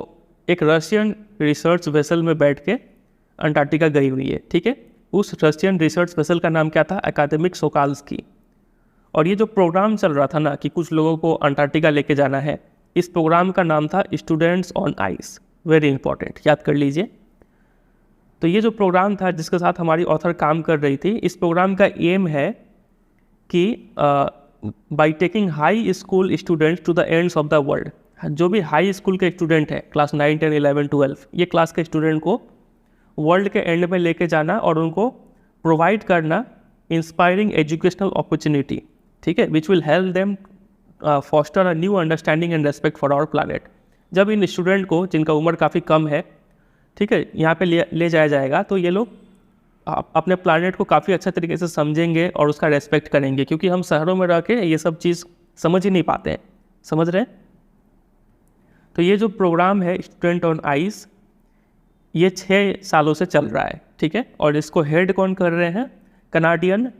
Speaker 1: एक रशियन रिसर्च वेसल में बैठ के अंटार्कटिका गई हुई है, ठीक है। उस रशियन रिसर्च वेसल का नाम क्या था? अकादमिक सोकाल्स्की। और ये जो प्रोग्राम चल रहा था ना कि कुछ लोगों को अंटार्कटिका लेके जाना है, इस प्रोग्राम का नाम था students on ice. Very important, याद कर लीजिए। तो ये जो प्रोग्राम था जिसके साथ हमारी ऑथर काम कर रही थी, इस प्रोग्राम का एम है कि by taking high school students to the ends of the world, जो भी हाई स्कूल के स्टूडेंट है, क्लास 9, 10, 11, 12, ये क्लास के स्टूडेंट को वर्ल्ड के एंड में लेके जाना और उनको प्रोवाइड करना इंस्पायरिंग एजुकेशनल अपॉर्चुनिटी, ठीक है, which will help them foster a new understanding and respect for our planet. जब इन स्टूडेंट को, जिनका उम्र काफ़ी कम है, ठीक है, यहाँ पे ले जाया जाएगा तो ये लोग अपने प्लानट को काफ़ी अच्छा तरीके से समझेंगे और उसका रेस्पेक्ट करेंगे, क्योंकि हम शहरों में रह के ये सब चीज़ समझ ही नहीं पाते हैं, समझ रहे हैं। तो ये जो प्रोग्राम है स्टूडेंट ऑन आइस, ये 6 सालों से चल रहा है, ठीक है। और इसको हेड कौन कर रहे हैं? कनाडियन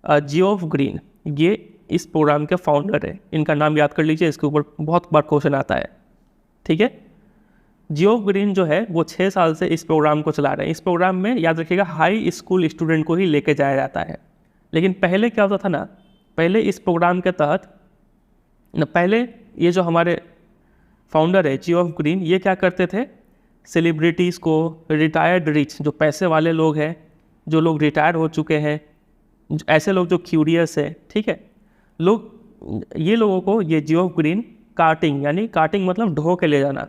Speaker 1: जियोफ ग्रीन, ये इस प्रोग्राम के फाउंडर है। इनका नाम याद कर लीजिए, इसके ऊपर बहुत बार क्वेश्चन आता है, ठीक है। जियोफ ग्रीन जो है वो 6 साल से इस प्रोग्राम को चला रहे हैं। इस प्रोग्राम में याद रखिएगा हाई स्कूल स्टूडेंट को ही लेके जाया जाता है। लेकिन पहले क्या होता था ना, पहले इस प्रोग्राम के तहत पहले ये जो हमारे फाउंडर है जियोफ ग्रीन, ये क्या करते थे, सेलिब्रिटीज़ को, रिटायर्ड रिच जो पैसे वाले लोग हैं, जो लोग रिटायर हो चुके हैं, ऐसे लोग जो क्यूरियस है, ठीक है, ये लोगों को ये जियोफ ग्रीन कार्टिंग, यानी कार्टिंग मतलब ढो के ले जाना।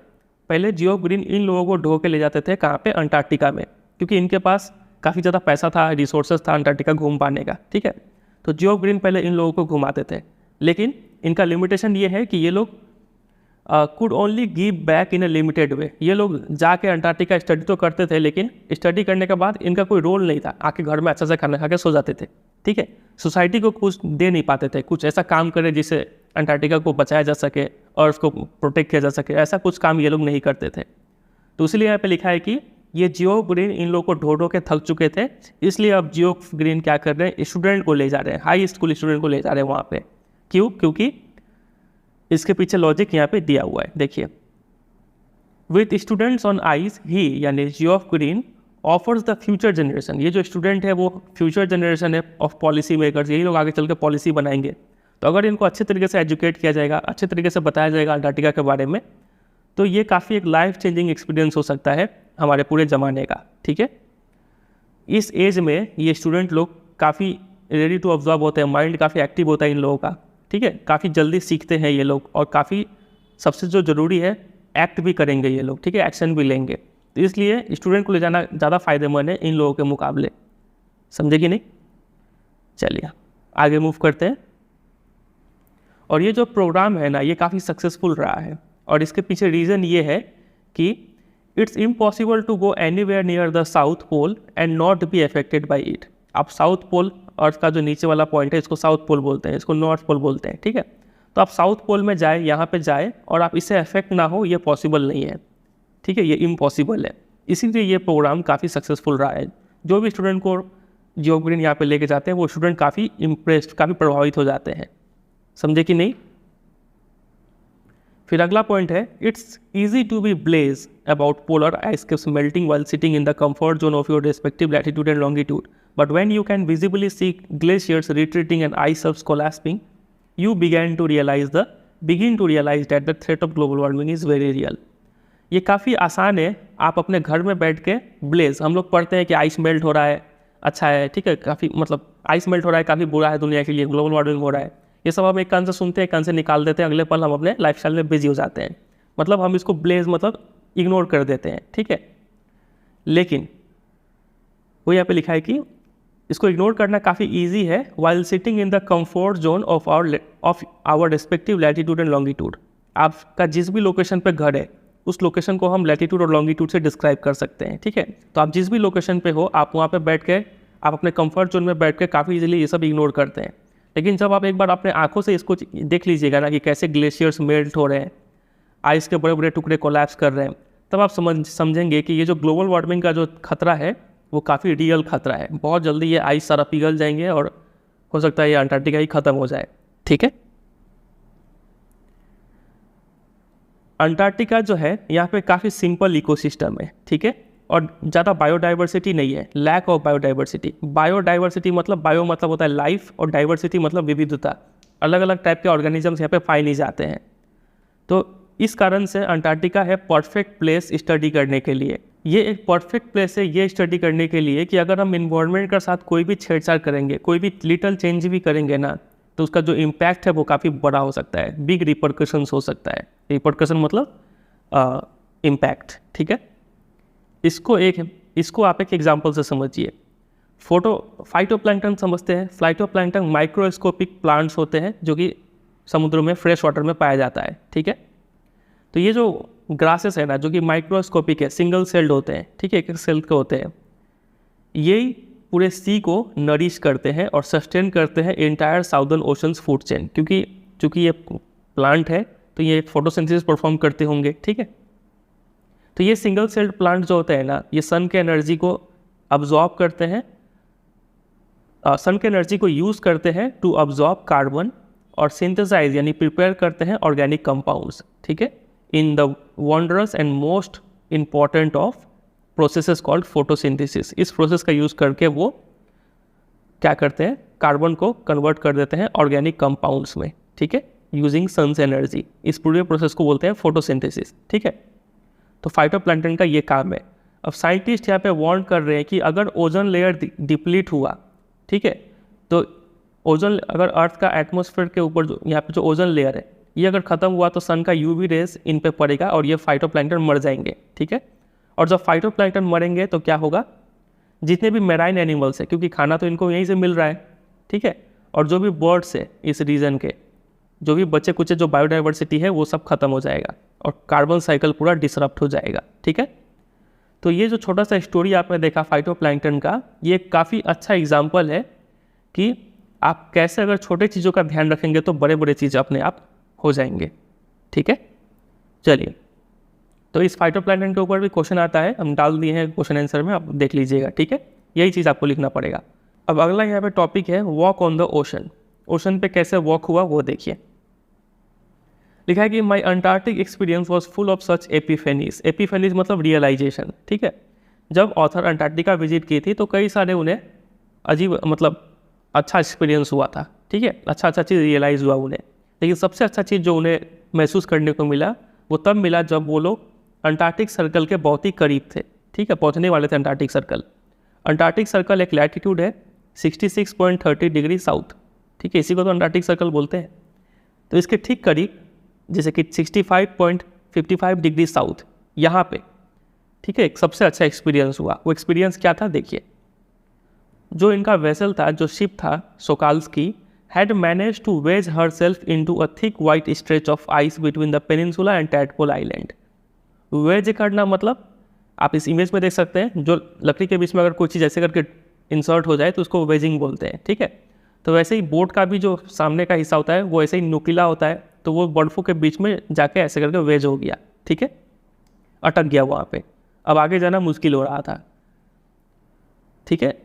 Speaker 1: पहले जियोफ ग्रीन इन लोगों को ढो के ले जाते थे कहाँ पे, अंटार्कटिका में, क्योंकि इनके पास काफ़ी ज़्यादा पैसा था, रिसोर्सेज था अंटार्कटिका घूम पाने का, ठीक है। तो जियोफ ग्रीन पहले इन लोगों को घुमाते थे, लेकिन इनका लिमिटेशन ये है कि ये लोग could only give back in a limited way. ये लोग जाके अंटार्कटिका स्टडी तो करते थे, लेकिन स्टडी करने के बाद इनका कोई रोल नहीं था, आके घर में अच्छा से खाना खा के सो जाते थे, ठीक है। सोसाइटी को कुछ दे नहीं पाते थे, कुछ ऐसा काम करे जिससे अंटार्कटिका को बचाया जा सके और उसको प्रोटेक्ट किया जा सके, ऐसा कुछ काम ये लोग नहीं करते थे। तो इसलिए यहाँ पे लिखा है कि ये जियोफ ग्रीन इन लोगों को ढो ढो के थक चुके थे, इसलिए अब जियोफ ग्रीन क्या कर रहे हैं, स्टूडेंट को ले जा रहे हैं, हाई स्कूल स्टूडेंट को ले जा रहे हैं वहाँ पे। क्यों? क्योंकि इसके पीछे लॉजिक यहाँ पे दिया हुआ है, देखिए। विथ स्टूडेंट्स ऑन आइस ही, यानी Geoff green offers the future generation, ये जो स्टूडेंट है वो फ्यूचर जनरेशन है ऑफ पॉलिसी मेकर्स, यही लोग आगे चल के पॉलिसी बनाएंगे। तो अगर इनको अच्छे तरीके से एजुकेट किया जाएगा, अच्छे तरीके से बताया जाएगा अंटार्कटिका के बारे में, तो ये काफ़ी एक लाइफ चेंजिंग एक्सपीरियंस हो सकता है हमारे पूरे ज़माने का, ठीक है। इस एज में ये स्टूडेंट लोग काफ़ी रेडी टू ऑब्जर्व होते हैं, माइंड काफ़ी एक्टिव होता है इन लोगों का, ठीक है, काफ़ी जल्दी सीखते हैं ये लोग, और काफ़ी सबसे जो ज़रूरी है एक्ट भी करेंगे ये लोग, ठीक है, एक्शन भी लेंगे। तो इसलिए स्टूडेंट को ले जाना ज़्यादा फायदेमंद है इन लोगों के मुकाबले, समझे कि नहीं। चलिए आगे मूव करते हैं। और ये जो प्रोग्राम है ना, ये काफ़ी सक्सेसफुल रहा है, और इसके पीछे रीज़न ये है कि it's impossible to go anywhere near the south pole and not be affected by it. आप साउथ पोल, अर्थ का जो नीचे वाला पॉइंट है, इसको साउथ पोल बोलते हैं, इसको नॉर्थ पोल बोलते हैं, ठीक है। तो आप साउथ पोल में जाए, यहाँ पे जाए, और आप इससे अफेक्ट ना हो, ये पॉसिबल नहीं है, ठीक है, ये इम्पॉसिबल है। इसीलिए ये प्रोग्राम काफ़ी सक्सेसफुल रहा है। जो भी स्टूडेंट को जियोफ ग्रीन यहाँ पे लेके जाते हैं, वो स्टूडेंट काफ़ी इम्प्रेस्ड, काफ़ी प्रभावित हो जाते हैं, समझे कि नहीं। फिर अगला पॉइंट है, it's easy to be blase about polar ice caps melting while sitting in the comfort zone of your respective latitude and longitude, but when you can visibly see glaciers retreating and ice shelves collapsing, you begin to realize that the threat of global warming is very real। ये काफ़ी आसान है, आप अपने घर में बैठ के ब्लेज, हम लोग पढ़ते हैं कि आइस मेल्ट हो रहा है, अच्छा है, ठीक है, काफ़ी मतलब आइस मेल्ट हो रहा है, काफ़ी बुरा है दुनिया के लिए, ग्लोबल वार्मिंग हो रहा है, ये सब हम एक कान से सुनते हैं, एक कान से निकाल देते हैं, अगले पल हम अपने लाइफस्टाइल में बिजी हो जाते हैं, मतलब हम इसको ब्लेज मतलब इग्नोर कर देते हैं, ठीक है। लेकिन वो यहाँ पे लिखा है कि इसको इग्नोर करना काफ़ी इजी है while sitting in the comfort zone of our respective latitude and longitude. आपका जिस भी लोकेशन पे घर है, उस लोकेशन को हम लैटिट्यूड और लॉन्गिट्यूड से डिस्क्राइब कर सकते हैं, ठीक है। तो आप जिस भी लोकेशन पे हो, आप वहाँ पे बैठ के, आप अपने कंफर्ट जोन में बैठ के काफ़ी इजीली ये सब इग्नोर करते हैं। लेकिन जब आप एक बार अपने आंखों से इसको देख लीजिएगा ना कि कैसे ग्लेशियर्स मेल्ट हो रहे हैं, आइस के बड़े बड़े टुकड़े कोलैप्स कर रहे हैं, तब आप समझेंगे कि ये जो ग्लोबल वार्मिंग का जो खतरा है वो काफ़ी रियल खतरा है। बहुत जल्दी ये आइस सारा पिघल जाएंगे और हो सकता है ये अंटार्कटिका ही ख़त्म हो जाए, ठीक है। अंटार्कटिका जो है यहाँ पे काफ़ी सिंपल इकोसिस्टम है, ठीक है, और ज़्यादा बायोडाइवर्सिटी नहीं है, लैक ऑफ बायोडाइवर्सिटी। बायोडाइवर्सिटी मतलब बायो मतलब होता है लाइफ, और डाइवर्सिटी मतलब विविधता, अलग अलग टाइप के ऑर्गेनिजम्स यहाँ पे पाए नहीं जाते हैं। तो इस कारण से अंटार्कटिका है परफेक्ट प्लेस स्टडी करने के लिए। ये एक परफेक्ट प्लेस है ये स्टडी करने के लिए कि अगर हम इन्वायरमेंट के साथ कोई भी छेड़छाड़ करेंगे, कोई भी लिटल चेंज भी करेंगे ना, तो उसका जो इम्पैक्ट है वो काफ़ी बड़ा हो सकता है, बिग रिपरकशंस हो सकता है। रिपरकशन मतलब इम्पैक्ट, ठीक है। इसको आप एक एग्जाम्पल से समझिए। फाइटोप्लैंक्टन समझते हैं। फाइटोप्लैंक्टन माइक्रोस्कोपिक प्लांट्स होते हैं जो कि समुद्रों में फ्रेश वाटर में पाया जाता है, ठीक है। तो ये जो ग्रासेस है ना, जो कि माइक्रोस्कोपिक है, सिंगल सेल्ड होते हैं, ठीक है, एक सेल के होते हैं, ये पूरे सी को नरिश करते हैं और सस्टेन करते हैं entire southern oceans food chain. क्योंकि ये प्लांट है तो ये फोटोसिंथेसिस परफॉर्म करते होंगे, ठीक है। तो ये सिंगल सेल्ड प्लांट जो होते हैं ना, ये सन के एनर्जी को अब्जॉर्ब करते हैं, सन के एनर्जी को यूज़ करते हैं टू अब्जॉर्ब कार्बन और सिंथेसाइज यानी प्रिपेयर करते हैं ऑर्गेनिक कंपाउंड्स, ठीक है, in the wondrous and most important of processes called photosynthesis. इस प्रोसेस का यूज़ करके वो क्या करते हैं, कार्बन को कन्वर्ट कर देते हैं ऑर्गेनिक कंपाउंड्स में, ठीक है, यूजिंग सन्स एनर्जी। इस पूरे प्रोसेस को बोलते हैं फोटोसिंथेसिस, ठीक है। तो फाइटोप्लैंक्टन का ये काम है। अब साइंटिस्ट यहाँ पे वार्न कर रहे हैं कि अगर ओजोन लेयर डिप्लीट हुआ, ठीक है, तो ओजोन, अगर अर्थ का एटमॉस्फेयर के ऊपर जो यहाँ पे जो ओजोन लेयर है ये अगर ख़त्म हुआ तो सन का यूवी रेज इन पे पड़ेगा और ये फाइटोप्लैंक्टन मर जाएंगे, ठीक है। और जब फाइटोप्लैंक्टन मरेंगे तो क्या होगा, जितने भी मैराइन एनिमल्स है, क्योंकि खाना तो इनको यहीं से मिल रहा है, ठीक है, और जो भी बर्ड्स है इस रीजन के, जो भी बच्चे कुछ जो बायोडाइवर्सिटी है वो सब खत्म हो जाएगा और कार्बन साइकिल पूरा डिसरप्ट हो जाएगा, ठीक है। तो ये जो छोटा सा स्टोरी आपने देखा फाइटोप्लैंक्टन का, ये काफ़ी अच्छा एग्जाम्पल है कि आप कैसे अगर छोटे चीज़ों का ध्यान रखेंगे तो बड़े बड़े चीज़ अपने आप हो जाएंगे, ठीक है। चलिए, तो इस फाइटोप्लैंक्टन के ऊपर भी क्वेश्चन आता है, हम डाल दिए हैं क्वेश्चन आंसर में, आप देख लीजिएगा, ठीक है। यही चीज़ आपको लिखना पड़ेगा। अब अगला यहाँ पे टॉपिक है walk on the ocean. Ocean पे कैसे वॉक हुआ वो देखिए। लिखा है कि my Antarctic experience was full of such epiphanies. Epiphanies मतलब रियलाइजेशन, ठीक है। जब ऑथर अंटार्कटिका विजिट की थी तो कई सारे उन्हें अजीब मतलब अच्छा एक्सपीरियंस हुआ था, ठीक है, अच्छा चीज़ रियलाइज़ हुआ उन्हें। लेकिन सबसे अच्छा चीज़ जो उन्हें महसूस करने को मिला वो तब मिला जब वो लोग अंटार्कटिक सर्कल के बहुत ही करीब थे, ठीक है, पहुंचने वाले थे अंटार्कटिक सर्कल। अंटार्कटिक सर्कल एक लैटिट्यूड है 66.30 डिग्री साउथ, ठीक है, इसी को तो अंटार्कटिक सर्कल बोलते हैं। तो इसके ठीक करीब जैसे कि 65.55 डिग्री साउथ यहाँ पे, ठीक है, एक सबसे अच्छा एक्सपीरियंस हुआ। वो एक्सपीरियंस क्या था देखिए। जो इनका वेसल था, जो शिप था सोकाल्स्की, had managed to wedge herself into a thick white stretch of ice between the peninsula and Tadpole Island। वेज करना मतलब आप इस इमेज में देख सकते हैं, जो लकड़ी के बीच में अगर कोई चीज़ ऐसे करके इंसर्ट हो जाए तो उसको वेजिंग बोलते हैं, ठीक है। तो वैसे ही बोट का भी जो सामने का हिस्सा होता है वो ऐसे ही नुकीला होता है, तो वो बर्फ़ों के बीच में जाके ऐसे करके वेज हो गया, ठीक है, अटक गया वहाँ पे। अब आगे जाना मुश्किल हो रहा था, ठीक है,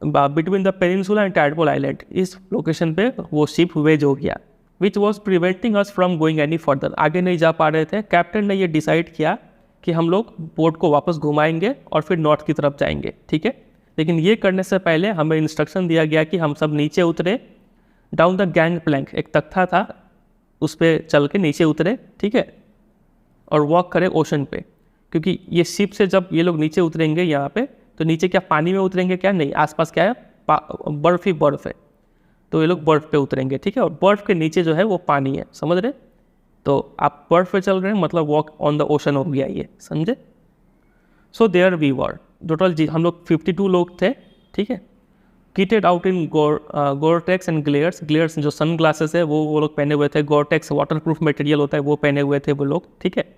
Speaker 1: between the peninsula and tadpole island, इस लोकेशन पे वो शिप वेज हो गया, which was preventing us from going any further. आगे नहीं जा पा रहे थे। कैप्टन ने ये डिसाइड किया कि हम लोग बोट को वापस घुमाएंगे और फिर नॉर्थ की तरफ जाएंगे, ठीक है। लेकिन ये करने से पहले हमें इंस्ट्रक्शन दिया गया कि हम सब नीचे उतरे, डाउन द गैंग प्लैंक, एक तख्ता था उस पर चल के नीचे उतरे, ठीक है, और वॉक करें ओशन पे, क्योंकि ये शिप से जब ये लोग नीचे उतरेंगे यहाँ पे तो नीचे क्या पानी में उतरेंगे, क्या नहीं, आसपास क्या है, बर्फ़ ही बर्फ़ है, तो ये लोग बर्फ़ पे उतरेंगे, ठीक है, और बर्फ़ के नीचे जो है वो पानी है, समझ रहे। तो आप बर्फ़ पे चल रहे हैं मतलब वॉक ऑन द ओशन हो गया ये, समझे। So there we were, total जी हम लोग 52 लोग थे, ठीक है, kitted out in Gore-Tex and glares. Glares जो सन ग्लासेस है वो लोग पहने हुए थे, गोरटेक्स वाटरप्रूफ मटेरियल होता है वो पहने हुए थे वो लोग, ठीक है।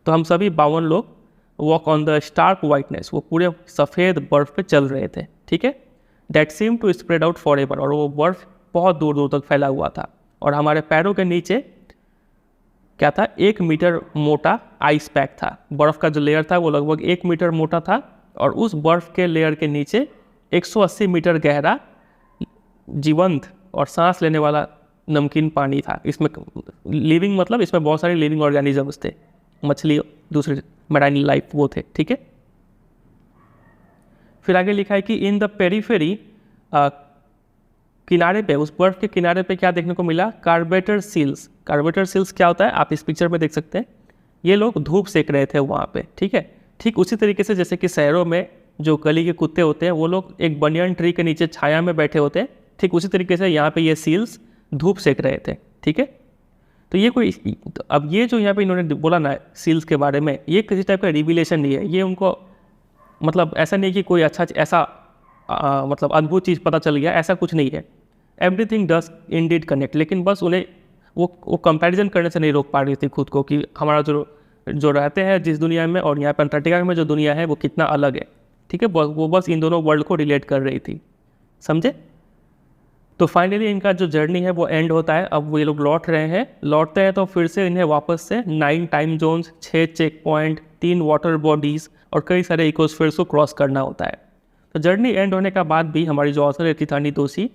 Speaker 1: तो हम सभी 52 लोग walk on the stark whiteness, वो पूरे सफ़ेद बर्फ़ पे चल रहे थे, ठीक है, that seem to spread out forever, और वो बर्फ़ बहुत दूर दूर तक फैला हुआ था। और हमारे पैरों के नीचे क्या था, 1 मीटर मोटा आइस पैक था। बर्फ़ का जो लेयर था वो लगभग 1 मीटर मोटा था, और उस बर्फ़ के लेयर के नीचे 180 मीटर गहरा जीवंत और सांस लेने वाला नमकीन पानी था। इसमें लिविंग मतलब इसमें बहुत सारे लिविंग ऑर्गेनिजम्स थे, मछली, दूसरे मैराइन लाइफ वो थे, ठीक है। फिर आगे लिखा है कि इन द पेरीफेरी, किनारे पे, उस बर्फ के किनारे पे क्या देखने को मिला, कार्बेटर सील्स। कार्बेटर सील्स क्या होता है आप इस पिक्चर में देख सकते हैं। ये लोग धूप सेक रहे थे वहाँ पे, ठीक है। ठीक उसी तरीके से जैसे कि शहरों में जो गली के कुत्ते होते हैं वो लोग एक बनियन ट्री के नीचे छाया में बैठे होते हैं, ठीक उसी तरीके से यहाँ पे ये सील्स धूप सेक रहे थे, ठीक है। तो ये कोई, अब ये जो यहाँ पे इन्होंने बोला ना सील्स के बारे में, ये किसी टाइप का रिविलेशन नहीं है, ये उनको मतलब ऐसा नहीं कि कोई अच्छा ऐसा मतलब अद्भुत चीज़ पता चल गया, ऐसा कुछ नहीं है। एवरीथिंग डज इंडीड कनेक्ट, लेकिन बस उन्हें वो कंपैरिजन करने से नहीं रोक पा रही थी खुद को कि हमारा जो रहते हैं जिस दुनिया में और यहाँ पर अंटार्कटिका में जो दुनिया है वो कितना अलग है, ठीक है। वो बस इन दोनों वर्ल्ड को रिलेट कर रही थी, समझे। तो फाइनली इनका जो जर्नी है वो एंड होता है। अब वो ये लोग लौटते हैं तो फिर से इन्हें वापस से 9 time zones, 6 check point, 3 water bodies और कई सारे इकोस्फीयर्स को क्रॉस करना होता है। तो जर्नी एंड होने के बाद भी हमारी जो ऑथर है तिथानी तोशी,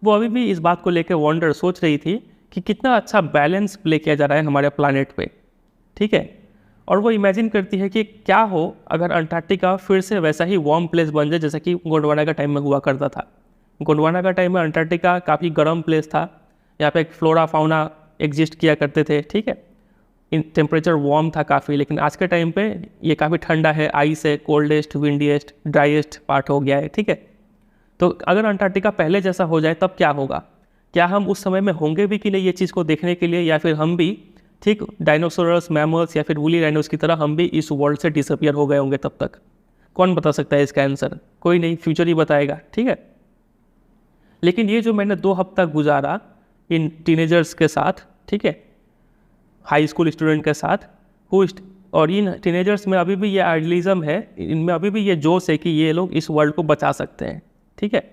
Speaker 1: वो अभी भी इस बात को लेकर सोच रही थी कि कितना अच्छा बैलेंस प्ले किया जा रहा है हमारे प्लानट पे, ठीक है। और वो इमेजिन करती है कि क्या हो अगर अंटार्कटिका फिर से वैसा ही वार्म प्लेस बन जाए जैसा कि गोंडवाना का टाइम में हुआ करता था। गोंडवाना का टाइम में अंटार्कटिका काफ़ी गर्म प्लेस था, यहाँ पे एक फ्लोरा फाउना एग्जिस्ट किया करते थे, ठीक है, इन टेम्परेचर वार्म था काफ़ी। लेकिन आज के टाइम पे ये काफ़ी ठंडा है, आइस है, कोल्डेस्ट, विंडीएस्ट, ड्राइएस्ट पार्ट हो गया है, ठीक है। तो अगर अंटार्कटिका पहले जैसा हो जाए तब क्या होगा, क्या हम उस समय में होंगे भी कि नहीं ये चीज़ को देखने के लिए, या फिर हम भी ठीक डायनासोरस, मैमल्स या फिर वूली राइनोस की तरह हम भी इस वर्ल्ड से डिसअपियर हो गए होंगे तब तक। कौन बता सकता है इसका आंसर? कोई नहीं, फ्यूचर ही बताएगा, ठीक है। लेकिन ये जो मैंने 2 हफ्ता गुजारा इन टीनेजर्स के साथ, ठीक है, हाई स्कूल स्टूडेंट के साथ, और इन टीनेजर्स में अभी भी ये आइडियलिज्म है, इनमें अभी भी ये जोश है कि ये लोग इस वर्ल्ड को बचा सकते हैं, ठीक है।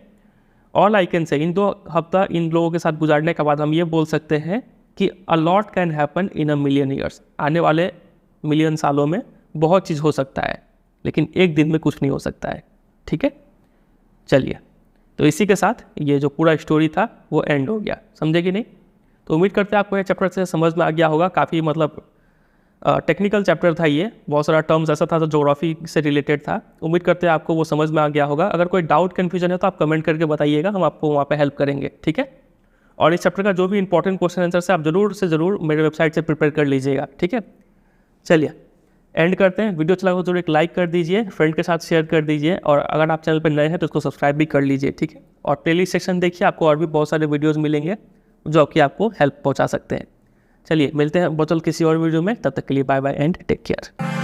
Speaker 1: ऑल आई कैन से, इन 2 हफ्ता इन लोगों के साथ गुजारने के बाद हम ये बोल सकते हैं कि a lot can happen in a million years, आने वाले मिलियन सालों में बहुत चीज़ हो सकता है, लेकिन एक दिन में कुछ नहीं हो सकता है, ठीक है। चलिए, तो इसी के साथ ये जो पूरा स्टोरी था वो एंड हो गया, समझे कि नहीं? तो उम्मीद करते हैं आपको ये चैप्टर से समझ में आ गया होगा। काफ़ी मतलब टेक्निकल चैप्टर था ये, बहुत सारा टर्म्स ऐसा था जो ज्योग्राफी से रिलेटेड था। उम्मीद करते हैं आपको वो समझ में आ गया होगा। अगर कोई डाउट कन्फ्यूजन है तो आप कमेंट करके बताइएगा, हम आपको वहाँ पे हेल्प करेंगे, ठीक है। और इस चैप्टर का जो भी इंपॉर्टेंट क्वेश्चन आंसर है आप ज़रूर से ज़रूर मेरे वेबसाइट से प्रिपेयर कर लीजिएगा, ठीक है। चलिए एंड करते हैं। वीडियो अच्छा लगा तो जरूर एक लाइक कर दीजिए, फ्रेंड के साथ शेयर कर दीजिए, और अगर आप चैनल पर नए हैं तो उसको सब्सक्राइब भी कर लीजिए, ठीक है। और प्लेलिस्ट सेक्शन देखिए, आपको और भी बहुत सारे वीडियोज़ मिलेंगे जो कि आपको हेल्प पहुंचा सकते हैं। चलिए मिलते हैं बहुत जल्द किसी और वीडियो में, तब तक के लिए bye bye and take care.